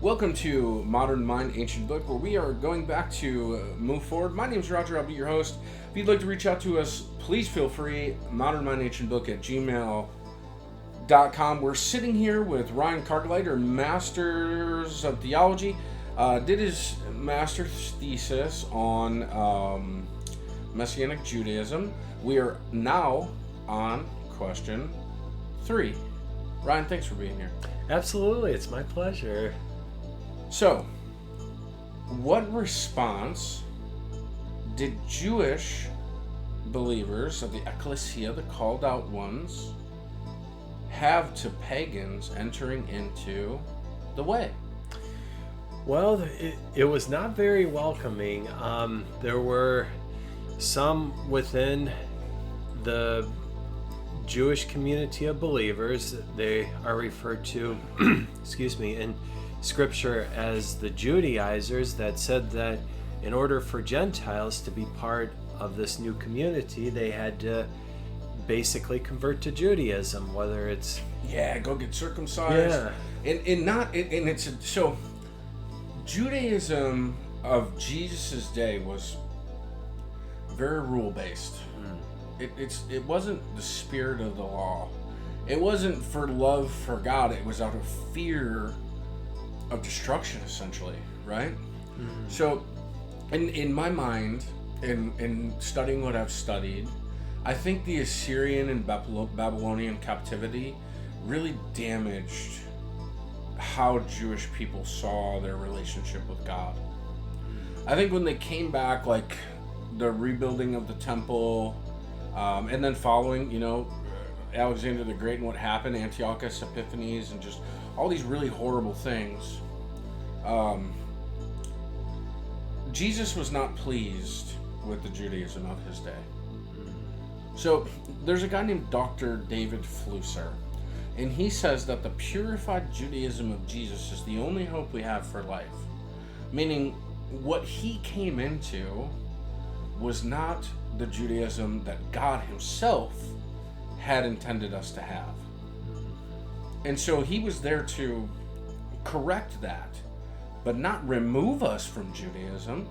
Welcome to Modern Mind Ancient Book, where we are going back to move forward. My name is Roger. I'll be your host. If you'd like to reach out to us, please feel free. ModernMindAncientBook@gmail.com. We're sitting here with Ryan Cartwright, Masters of Theology. Did his master's thesis on Messianic Judaism. We are now on question 3. Ryan, thanks for being here. Absolutely, it's my pleasure. So, what response did Jewish believers of the ecclesia, the called out ones, have to pagans entering into the way? Well, it was not very welcoming. There were some within the Jewish community of believers. They are referred to, in Scripture as the Judaizers, that said that in order for Gentiles to be part of this new community, they had to basically convert to Judaism, whether it's go get circumcised. Yeah. So Judaism of Jesus' day was very rule based. It wasn't the spirit of the law. It wasn't for love for God. It was out of fear of destruction, essentially, right? Mm-hmm. So, in my mind, in studying what I've studied, I think the Assyrian and Babylonian captivity really damaged how Jewish people saw their relationship with God. I think when they came back, like the rebuilding of the temple, and then following, Alexander the Great and what happened, Antiochus Epiphanes, and just all these really horrible things. Jesus was not pleased with the Judaism of his day. So there's a guy named Dr. David Flusser, and he says that the purified Judaism of Jesus is the only hope we have for life. Meaning, what he came into was not the Judaism that God himself had intended us to have. And so he was there to correct that, but not remove us from Judaism.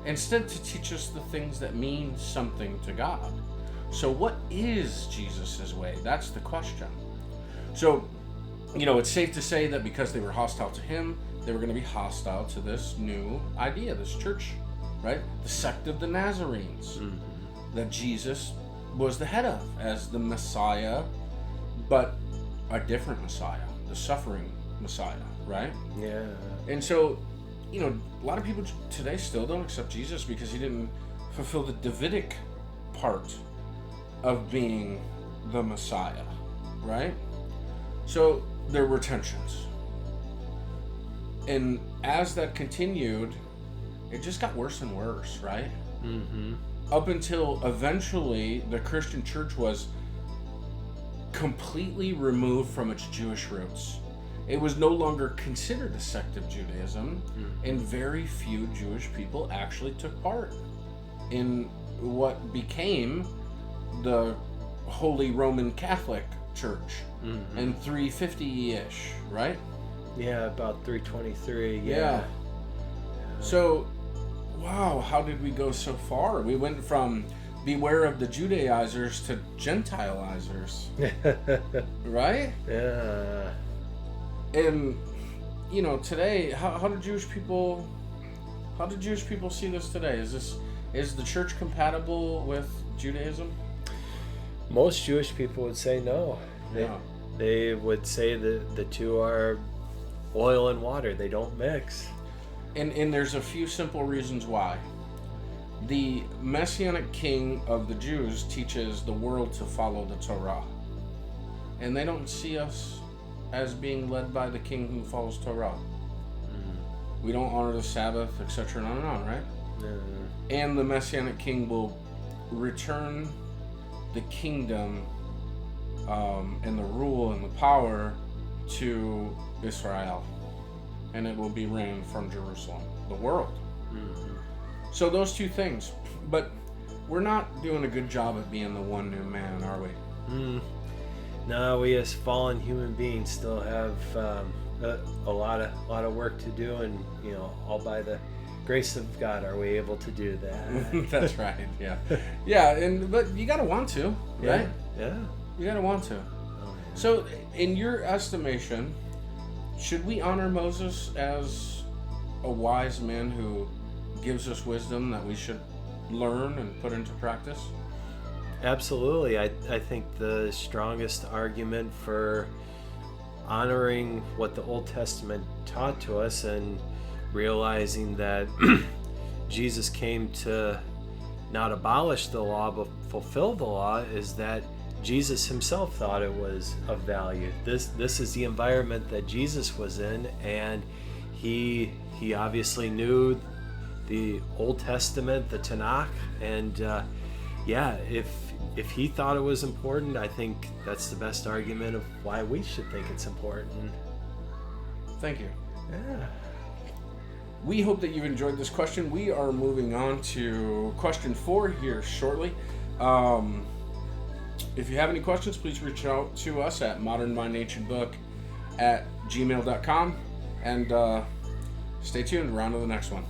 Instead, to teach us the things that mean something to God. So what is Jesus' way? That's the question. So, it's safe to say that because they were hostile to him, they were going to be hostile to this new idea, this church, right? The sect of the Nazarenes, that Jesus was the head of as the Messiah, but a different Messiah, the suffering Messiah, right? Yeah. And so, a lot of people today still don't accept Jesus because he didn't fulfill the Davidic part of being the Messiah, right? So there were tensions. And as that continued, it just got worse and worse, right? Mm-hmm. Up until eventually the Christian church was completely removed from its Jewish roots. It was no longer considered a sect of Judaism, and very few Jewish people actually took part in what became the Holy Roman Catholic Church in 350-ish, right? Yeah, about 323, yeah. So, wow, how did we go so far? We went from beware of the Judaizers to Gentilizers, right? Yeah. And, today, how do Jewish people see this today? Is the church compatible with Judaism? Most Jewish people would say no. Yeah. They would say that the two are oil and water. They don't mix. And there's a few simple reasons why. The Messianic king of the Jews teaches the world to follow the Torah. And they don't see us as being led by the king who follows Torah. We don't honor the Sabbath, etc., and on and on, right? And the Messianic king will return the kingdom and the rule and the power to Israel, and it will be reigned from Jerusalem, the world. So those two things. But we're not doing a good job at being the one new man, are we? No, we as fallen human beings still have a lot of work to do, and all by the grace of God are we able to do that. That's right. Yeah, yeah, but you gotta want to, right? Yeah. You gotta want to. Oh, yeah. So, in your estimation, should we honor Moses as a wise man who gives us wisdom that we should learn and put into practice? Absolutely. I think the strongest argument for honoring what the Old Testament taught to us and realizing that Jesus came to not abolish the law but fulfill the law is that Jesus himself thought it was of value. This is the environment that Jesus was in, and he obviously knew the Old Testament, the Tanakh, and if he thought it was important, I think that's the best argument of why we should think it's important. Thank you. Yeah. We hope that you've enjoyed this question. We are moving on to question 4 here shortly. If you have any questions, please reach out to us at ModernMindAncientBook@gmail.com, and stay tuned. We're on to the next one.